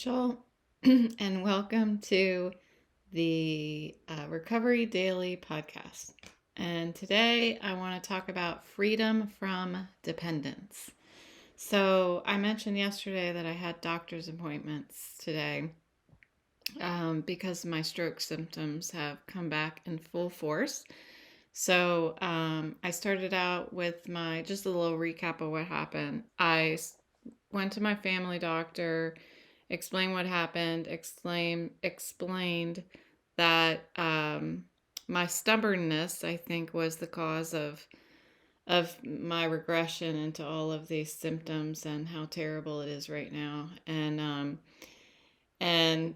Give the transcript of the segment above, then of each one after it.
Rachel, and welcome to the Recovery Daily podcast. And today I want to talk about freedom from dependence. So, I mentioned yesterday that I had doctor's appointments today because my stroke symptoms have come back in full force. So, I started out with just a little recap of what happened. I went to my family doctor, explained what happened, explained that my stubbornness, I think, was the cause of my regression into all of these symptoms and how terrible it is right now. And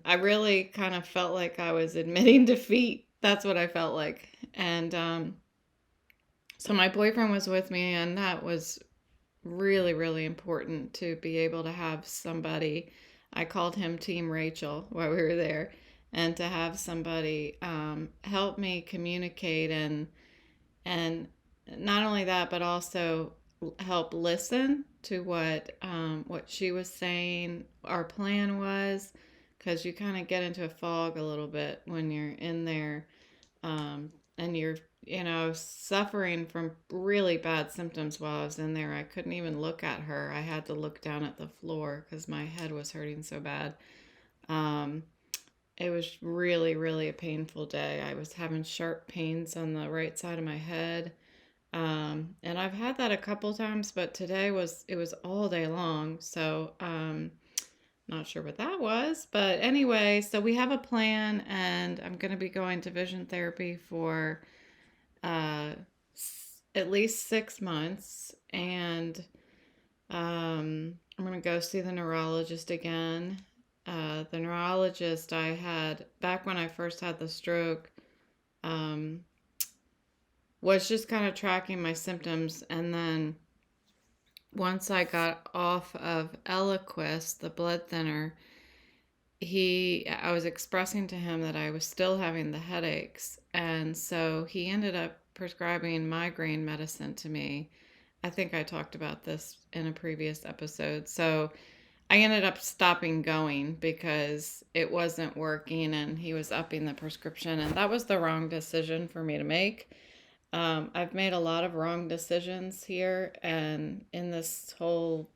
I really kind of felt like I was admitting defeat. That's what I felt like. And so my boyfriend was with me, and that was really, really important to be able to have somebody. I called him Team Rachel while we were there, and to have somebody help me communicate and not only that, but also help listen to what she was saying. Our plan was, because you kind of get into a fog a little bit when you're in there, and you're suffering from really bad symptoms while I was in there. I couldn't even look at her. I had to look down at the floor because my head was hurting so bad. Um, it was really, really a painful day. I was having sharp pains on the right side of my head. And I've had that a couple times, but today it was all day long. So, not sure what that was, but anyway, so we have a plan, and I'm going to be going to vision therapy for uh, at least 6 months, and I'm going to go see the neurologist again. The neurologist I had back when I first had the stroke um, was just kind of tracking my symptoms, and then once I got off of Eliquis, the blood thinner, I was expressing to him that I was still having the headaches, and so he ended up prescribing migraine medicine to me. I think I talked about this in a previous episode. So I ended up stopping going because it wasn't working, and he was upping the prescription, and that was the wrong decision for me to make. I've made a lot of wrong decisions here and in this whole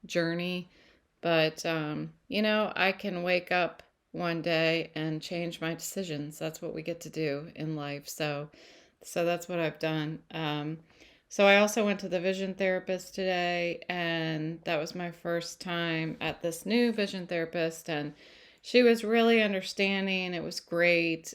journey, but I can wake up one day and change my decisions. That's what we get to do in life. So that's what I've done. So I also went to the vision therapist today, and that was my first time at this new vision therapist, and she was really understanding. It was great.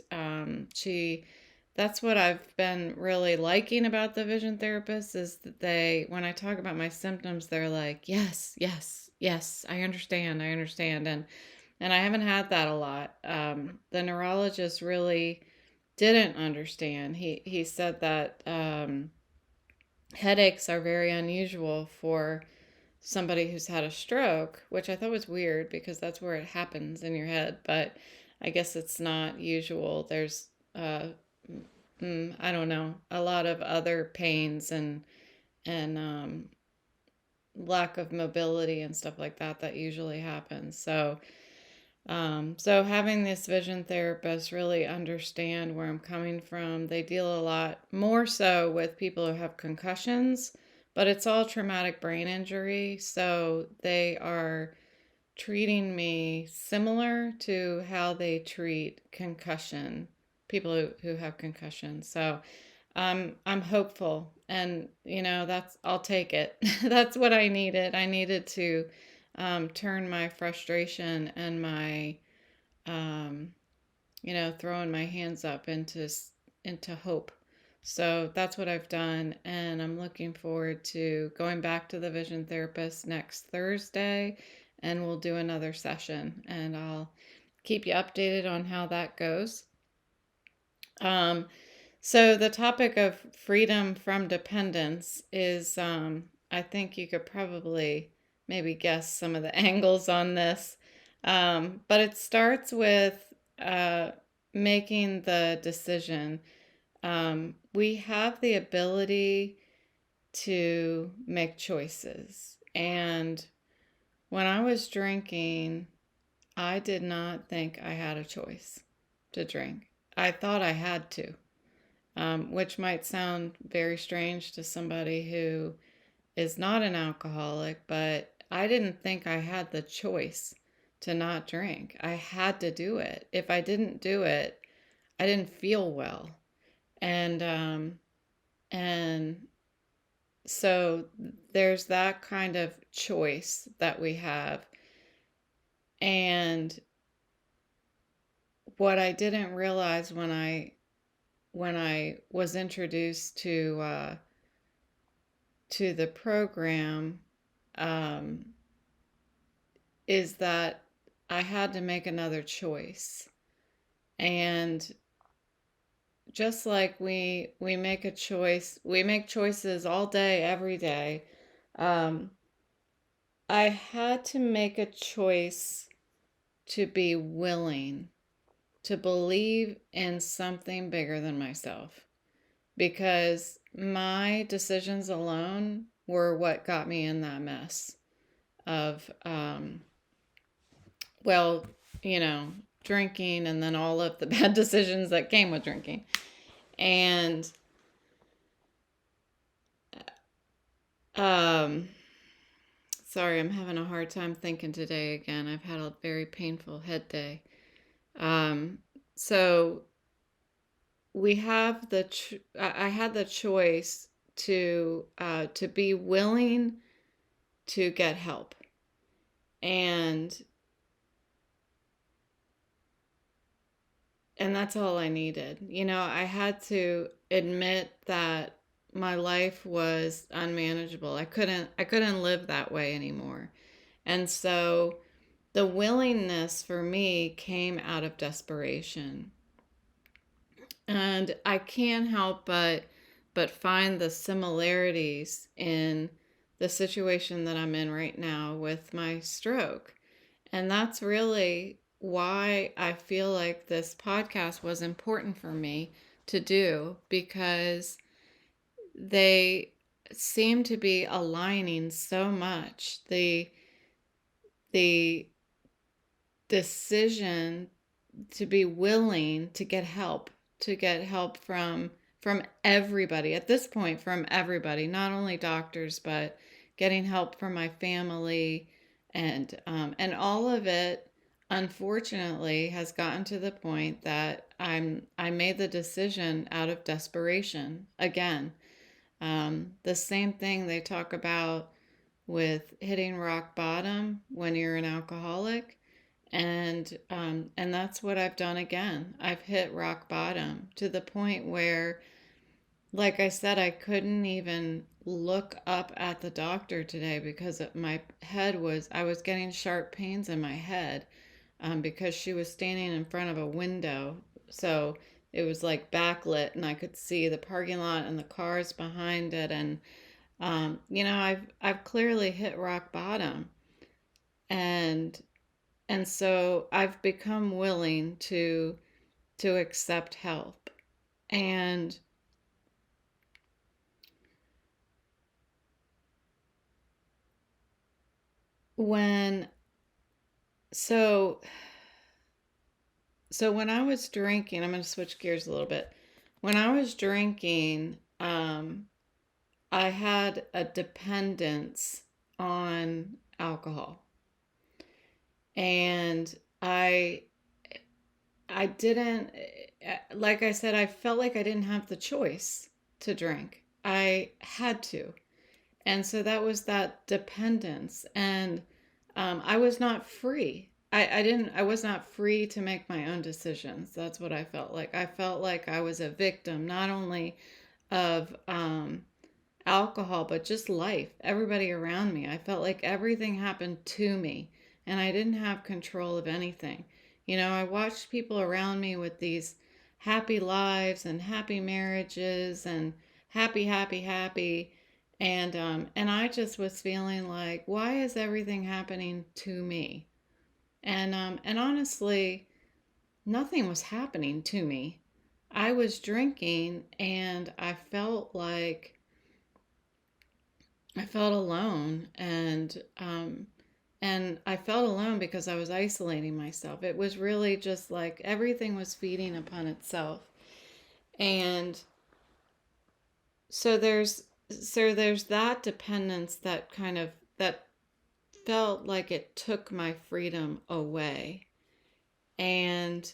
That's what I've been really liking about the vision therapist is that when I talk about my symptoms, they're like, yes, yes, yes, I understand, and I haven't had that a lot. The neurologist really didn't understand. He said that headaches are very unusual for somebody who's had a stroke, which I thought was weird because that's where it happens in your head, but I guess it's not usual. There's I don't know, a lot of other pains and lack of mobility and stuff like that that usually happens. So having this vision therapist really understand where I'm coming from. They deal a lot more so with people who have concussions, but it's all traumatic brain injury. So they are treating me similar to how they treat people who have concussion. So I'm hopeful, and I'll take it. That's what I needed. I needed to turn my frustration and my throwing my hands up into hope. So that's what I've done, and I'm looking forward to going back to the vision therapist next Thursday, and we'll do another session, and I'll keep you updated on how that goes. So the topic of freedom from dependence is, I think you could probably maybe guess some of the angles on this, but it starts with making the decision. We have the ability to make choices, and when I was drinking, I did not think I had a choice to drink. I thought I had to, which might sound very strange to somebody who is not an alcoholic, but I didn't think I had the choice to not drink. I had to do it. If I didn't do it, I didn't feel well. And and so there's that kind of choice that we have. And what I didn't realize when I was introduced to the program, um, is that I had to make another choice. And just like we make a choice, we make choices all day, every day. Um, I had to make a choice to be willing to believe in something bigger than myself, because my decisions alone were what got me in that mess of, well, you know, drinking and then all of the bad decisions that came with drinking. And um, sorry, I'm having a hard time thinking today again. I've had a very painful head day. Um, so we have I had the choice to be willing to get help. And that's all I needed. I had to admit that my life was unmanageable. I couldn't live that way anymore. And so the willingness for me came out of desperation. And I can't help but find the similarities in the situation that I'm in right now with my stroke. And that's really why I feel like this podcast was important for me to do, because they seem to be aligning so much. The decision to be willing to get help from everybody at this point, from everybody, not only doctors, but getting help from my family, and all of it, unfortunately, has gotten to the point that I made the decision out of desperation again. The same thing they talk about with hitting rock bottom when you're an alcoholic. And that's what I've done again. I've hit rock bottom to the point where, like I said, I couldn't even look up at the doctor today because I was getting sharp pains in my head, because she was standing in front of a window. So it was like backlit and I could see the parking lot and the cars behind it. And, I've clearly hit rock bottom. And so I've become willing to accept help. And when so so when I was drinking, I'm going to switch gears a little bit. When I was drinking, I had a dependence on alcohol. And I didn't, like I said, I felt like I didn't have the choice to drink. I had to. And so that was that dependence. And I was not free. I was not free to make my own decisions. That's what I felt like. I felt like I was a victim, not only of alcohol, but just life, everybody around me. I felt like everything happened to me and I didn't have control of anything. I watched people around me with these happy lives and happy marriages and happy, happy, happy. And I just was feeling like, why is everything happening to me? And honestly, nothing was happening to me. I was drinking and I felt alone, and and I felt alone because I was isolating myself. It was really just like everything was feeding upon itself. And so there's that dependence that kind of that felt like it took my freedom away. And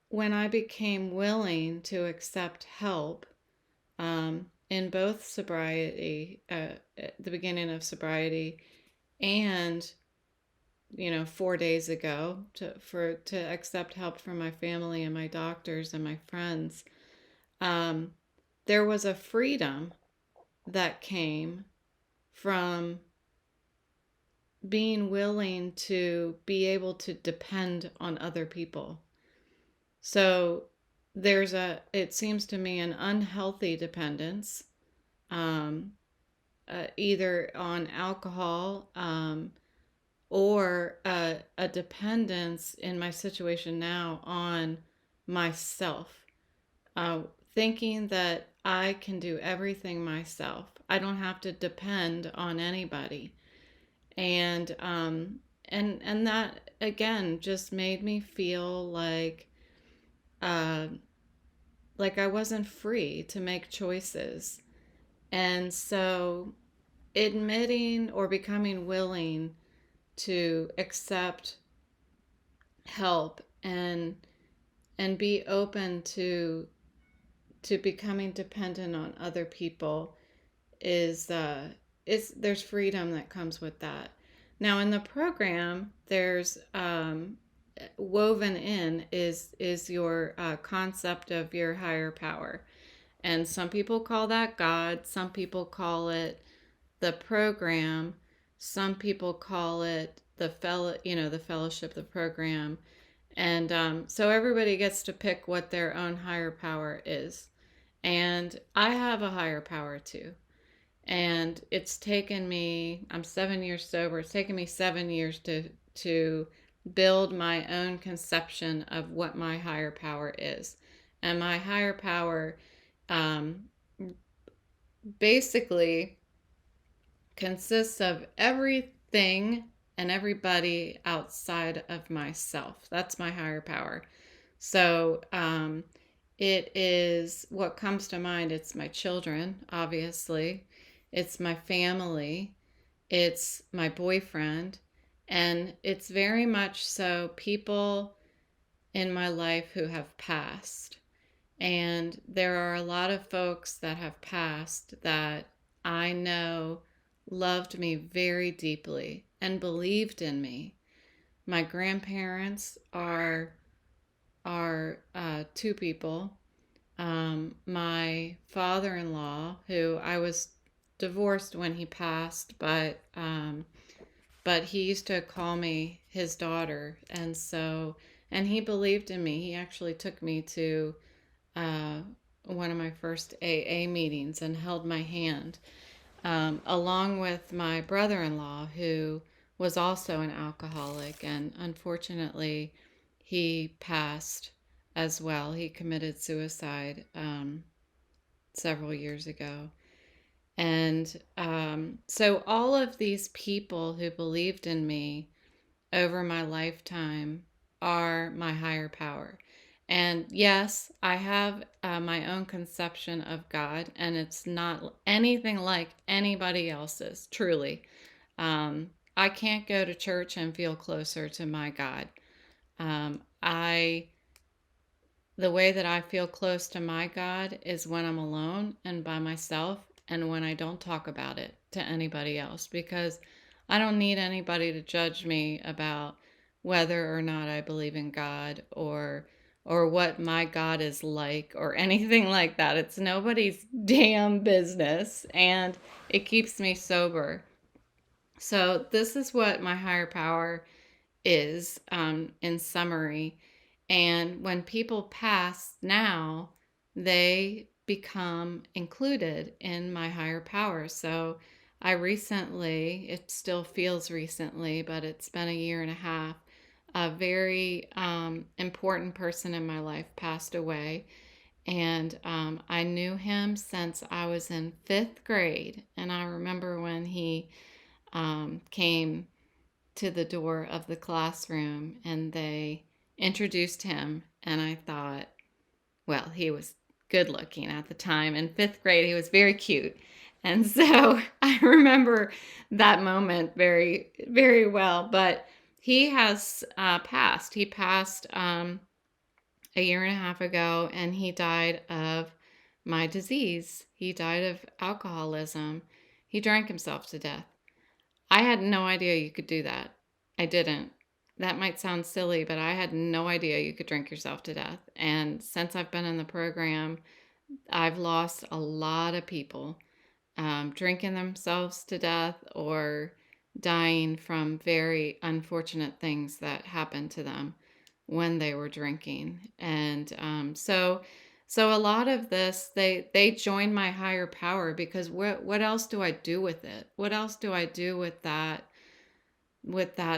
when I became willing to accept help, in both sobriety, at the beginning of sobriety, and 4 days ago, to accept help from my family and my doctors and my friends, um, there was a freedom that came from being willing to be able to depend on other people. So it seems to me, an unhealthy dependence, um, either on alcohol, or a dependence in my situation now on myself, uh, thinking that I can do everything myself. I don't have to depend on anybody. And and that again just made me feel uh, like I wasn't free to make choices. And so admitting or becoming willing to accept help and be open to becoming dependent on other people is there's freedom that comes with that. Now in the program, there's woven in is your concept of your higher power, and some people call that God. Some people call it the program. Some people call it the fellowship, the program, and so everybody gets to pick what their own higher power is. And I have a higher power too. And I'm 7 years sober. It's taken me 7 years to build my own conception of what my higher power is. And my higher power um, basically consists of everything and everybody outside of myself. That's my higher power. So it is what comes to mind. It's my children, obviously. It's my family. It's my boyfriend. And it's very much so people in my life who have passed. And there are a lot of folks that have passed that I know loved me very deeply and believed in me. My grandparents are two people. My father-in-law, who I was divorced when he passed, but he used to call me his daughter, and he believed in me. He actually took me to uh, one of my first AA meetings and held my hand, along with my brother-in-law, who was also an alcoholic, and unfortunately, he passed as well. He committed suicide several years ago. And so all of these people who believed in me over my lifetime are my higher power. And yes, I have my own conception of God, and it's not anything like anybody else's, truly. I can't go to church and feel closer to my God. I The way that I feel close to my God is when I'm alone and by myself, and when I don't talk about it to anybody else, because I don't need anybody to judge me about whether or not I believe in God, or what my God is like, or anything like that. It's nobody's damn business, and it keeps me sober. So this is what my higher power is, in summary. And when people pass now, they become included in my higher power. So it still feels recently, but it's been a year and a half, a very important person in my life passed away. And I knew him since I was in fifth grade. And I remember when he came to the door of the classroom and they introduced him. And I thought, well, he was good looking at the time. In fifth grade, he was very cute. And so I remember that moment very, very well. But he has passed. He passed a year and a half ago, and he died of my disease. He died of alcoholism. He drank himself to death. I had no idea you could do that. I didn't. That might sound silly, but I had no idea you could drink yourself to death. And since I've been in the program, I've lost a lot of people drinking themselves to death or dying from very unfortunate things that happened to them when they were drinking. And so a lot of this, they join my higher power because what else do I do with it? What else do I do with that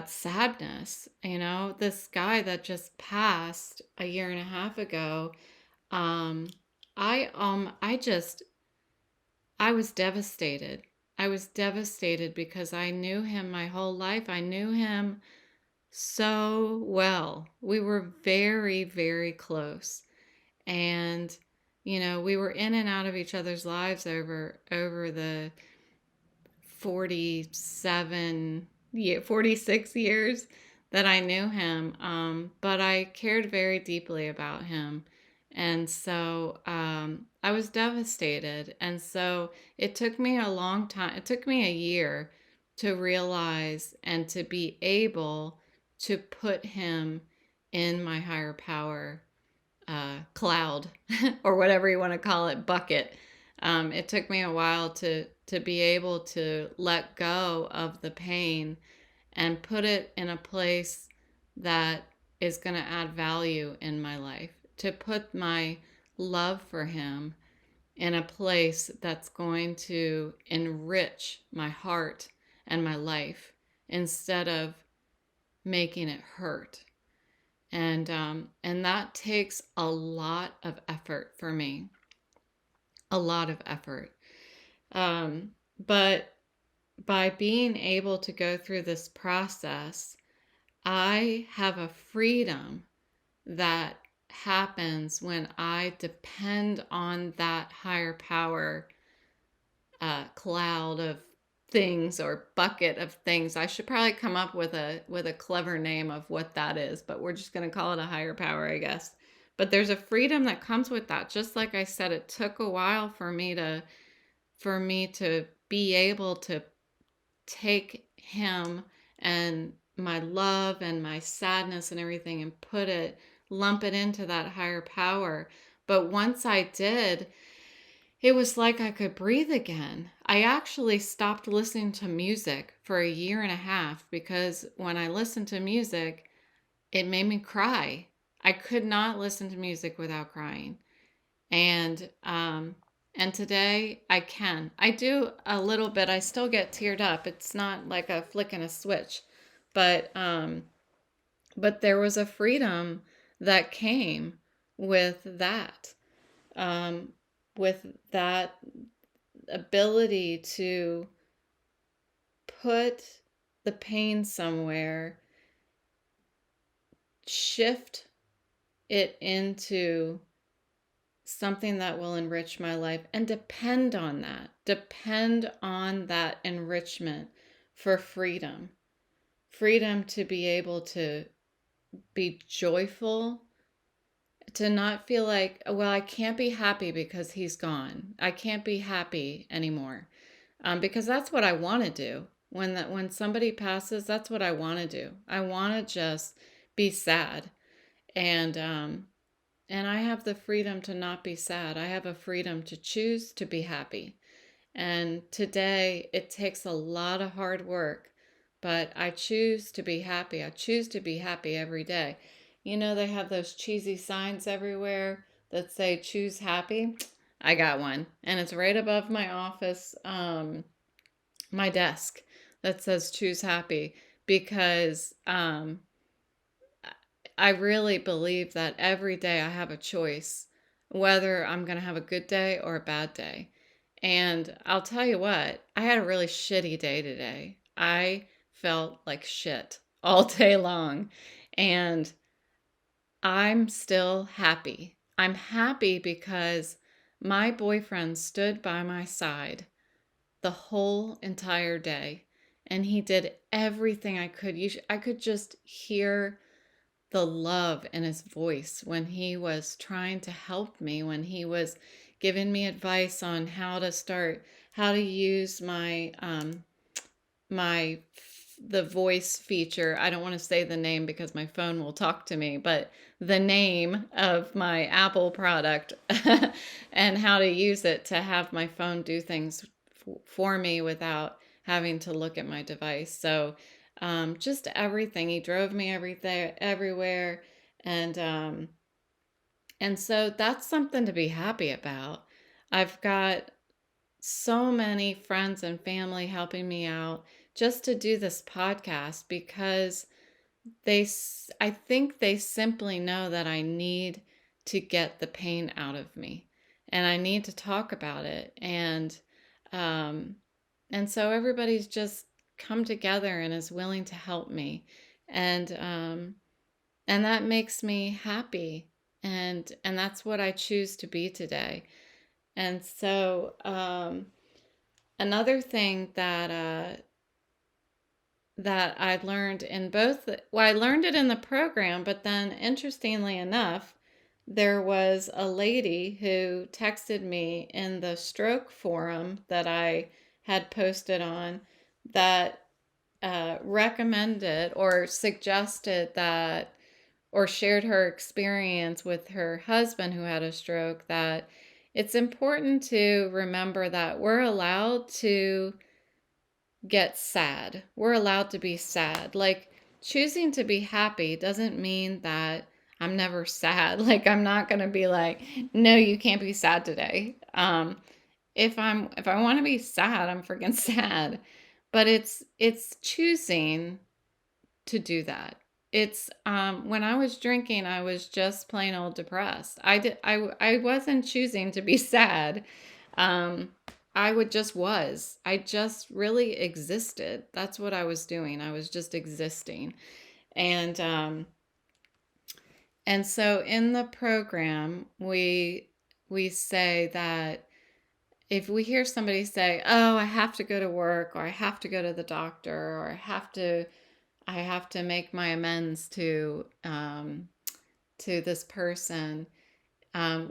sadness? You know, this guy that just passed a year and a half ago, um, I was devastated. I was devastated because I knew him my whole life. I knew him so well. We were very, very close. And we were in and out of each other's lives over the 46 years that I knew him. But I cared very deeply about him. And so I was devastated. And so it took me a long time. It took me a year to realize and to be able to put him in my higher power cloud or whatever you want to call it, bucket. It took me a while to be able to let go of the pain and put it in a place that is going to add value in my life, to put my love for him in a place that's going to enrich my heart and my life instead of making it hurt. And that takes a lot of effort for me, a lot of effort. But by being able to go through this process, I have a freedom that happens when I depend on that higher power cloud of things or bucket of things. I should probably come up with a clever name of what that is, but we're just going to call it a higher power, I guess. But there's a freedom that comes with that. Just like I said, it took a while for me to be able to take him and my love and my sadness and everything and lump it into that higher power. But once I did, it was like I could breathe again. I actually stopped listening to music for a year and a half because when I listened to music, it made me cry. I could not listen to music without crying. And today I can. I do a little bit. I still get teared up. It's not like a flick and a switch. But there was a freedom that came with that. With that ability to put the pain somewhere, shift it into something that will enrich my life, and depend on that enrichment for freedom to be able to be joyful, to not feel like, well, I can't be happy because he's gone. I can't be happy anymore. Because that's what I want to do. When somebody passes, that's what I want to do. I want to just be sad. And I have the freedom to not be sad. I have a freedom to choose to be happy. And today it takes a lot of hard work, but I choose to be happy. I choose to be happy every day. They have those cheesy signs everywhere that say choose happy. I got one, and it's right above my office, my desk, that says choose happy, because I really believe that every day I have a choice whether I'm going to have a good day or a bad day. And I'll tell you what, I had a really shitty day today. I felt like shit all day long. And I'm still happy. I'm happy because my boyfriend stood by my side the whole entire day, and he did everything I could. I could just hear the love in his voice when he was trying to help me, when he was giving me advice on how to use my the voice feature. I don't want to say the name because my phone will talk to me, but the name of my Apple product and how to use it to have my phone do things for me without having to look at my device. So just everything. He drove me everywhere, and and so that's something to be happy about. I've got so many friends and family helping me out just to do this podcast because I think they simply know that I need to get the pain out of me and I need to talk about it. Um, and so everybody's just come together and is willing to help me. And and that makes me happy. And that's what I choose to be today. And so, another thing that I learned in I learned it in the program, but then interestingly enough, there was a lady who texted me in the stroke forum that I had posted on that recommended or suggested that or shared her experience with her husband who had a stroke, that it's important to remember that we're allowed to get sad. We're allowed to be sad. Like, choosing to be happy doesn't mean that I'm never sad. Like, I'm not going to be like, no, you can't be sad today. If I want to be sad, I'm freaking sad. But it's choosing to do that. It's when I was drinking, I was just plain old depressed. I wasn't choosing to be sad. Um I just really existed. That's what I was doing. I was just existing. And and so in the program, we say that if we hear somebody say, "Oh, I have to go to work," or "I have to go to the doctor," or I have to make my amends to this person.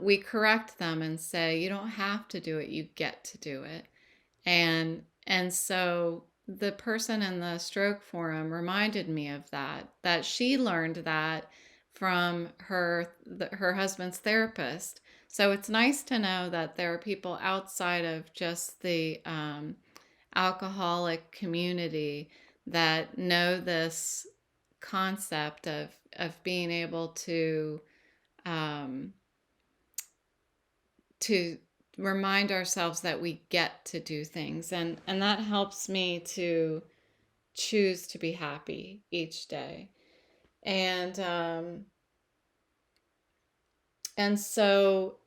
We correct them and say, "You don't have to do it. You get to do it." And so the person in the stroke forum reminded me of that she learned that from her husband's therapist. So it's nice to know that there are people outside of just the alcoholic community that know this concept of being able um, to remind ourselves that we get to do things, and that helps me to choose to be happy each day. And and so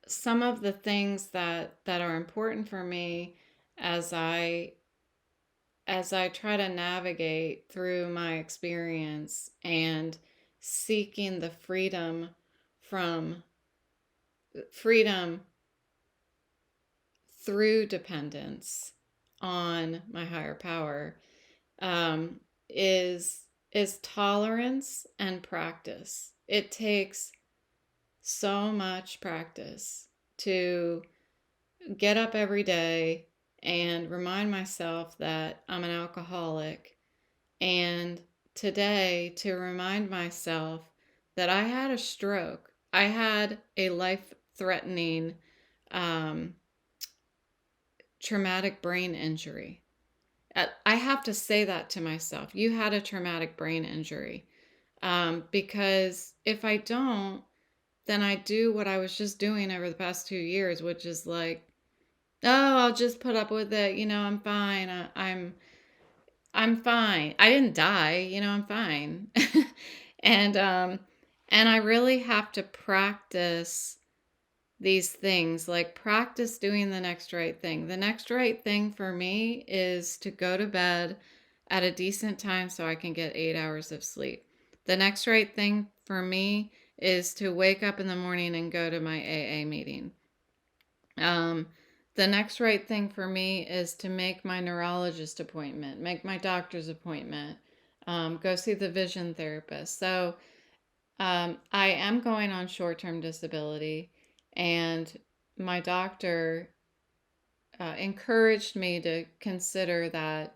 some of the things that are important for me as I try to navigate through my experience and seeking the from freedom through dependence on my higher power, um, is tolerance and practice. It takes so much practice to get up every day and remind myself that I'm an alcoholic, and today to remind myself that I had a stroke. I had a life threatening um, traumatic brain injury. I have to say that to myself. You had a traumatic brain injury. Because if I don't, then I do what I was just doing over the past 2 years, which is like, oh, I'll just put up with it. I'm fine. I'm fine. I didn't die. I'm fine. and um, and I really have to practice these things, like practice doing the next right thing. The next right thing for me is to go to bed at a decent time so I can get 8 hours of sleep. The next right thing for me is to wake up in the morning and go to my AA meeting. Um, the next right thing for me is to make my neurologist appointment, make my doctor's appointment, go see the vision therapist. So I am going on short-term disability, and my doctor encouraged me to consider that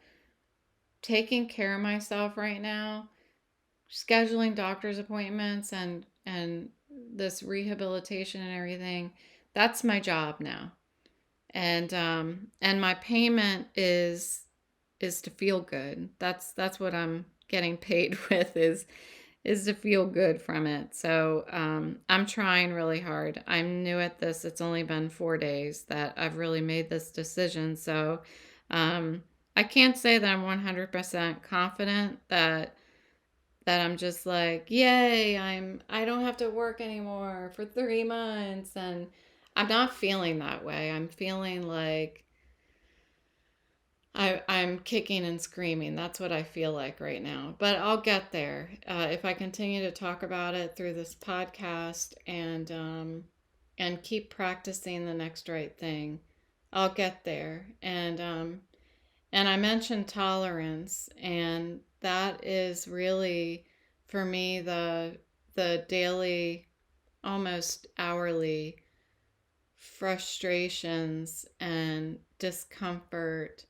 taking care of myself right now, scheduling doctor's appointments and this rehabilitation and everything, that's my job now. And my payment is to feel good. That's what I'm getting paid with is to feel good from it. So I'm trying really hard. I'm new at this. It's only been 4 days that I've really made this decision. So um, I can't say that I'm 100% confident that I'm just like, yay, I don't have to work anymore for 3 months, and I'm not feeling that way. I'm feeling like I'm kicking and screaming. That's what I feel like right now. But I'll get there if I continue to talk about it through this podcast and keep practicing the next right thing. I'll get there. And I mentioned tolerance, and that is really for me the daily, almost hourly frustrations and discomfort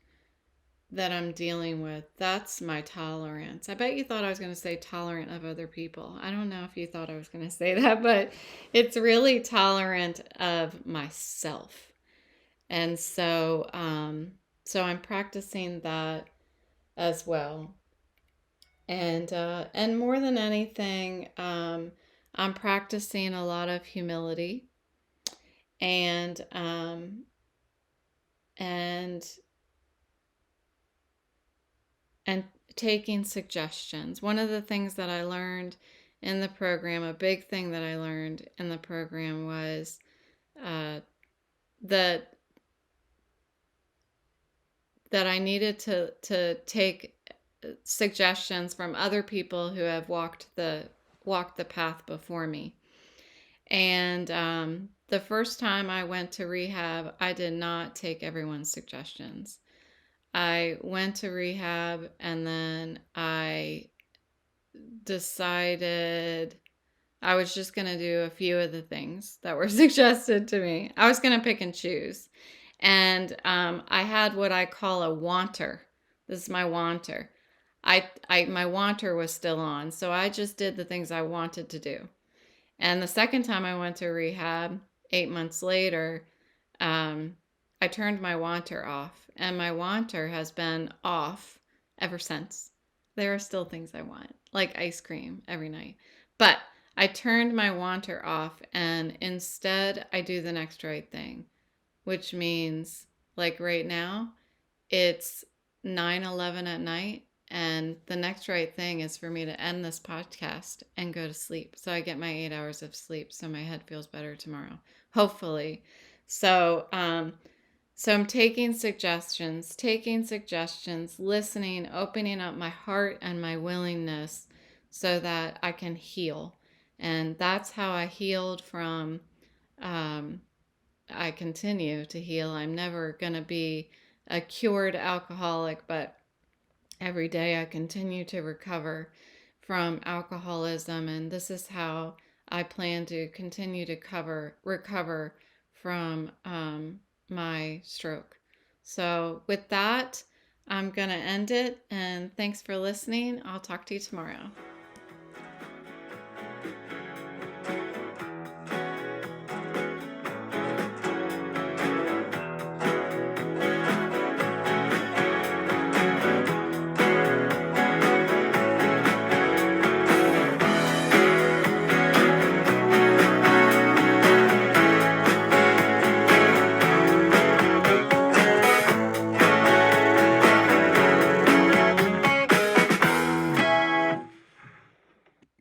that I'm dealing with. That's my tolerance. I bet you thought I was going to say tolerant of other people. I don't know if you thought I was going to say that, but it's really tolerant of myself. And so I'm practicing that as well. And more than anything, I'm practicing a lot of humility and and and taking suggestions. One of the things that I learned in the program, a big thing that I learned in the program was uh, that that I needed to take suggestions from other people who have walked the path before me. And the first time I went to rehab, I did not take everyone's suggestions. I went to rehab and then I decided I was just going to do a few of the things that were suggested to me. I was going to pick and choose. And I had what I call a wanter. This is my wanter. My wanter was still on, so I just did the things I wanted to do. And the second time I went to rehab, 8 months later, I turned my wanter off, and my wanter has been off ever since. There are still things I want, like ice cream every night. But I turned my wanter off, and instead I do the next right thing, which means, like right now, it's 9:11 at night, and the next right thing is for me to end this podcast and go to sleep. So I get my 8 hours of sleep so my head feels better tomorrow, hopefully. So, so I'm taking suggestions, listening, opening up my heart and my willingness so that I can heal. And that's how I healed from, I continue to heal. I'm never going to be a cured alcoholic, but every day I continue to recover from alcoholism. And this is how I plan to continue to recover from my stroke. So, with that, I'm going to end it. And thanks for listening. I'll talk to you tomorrow.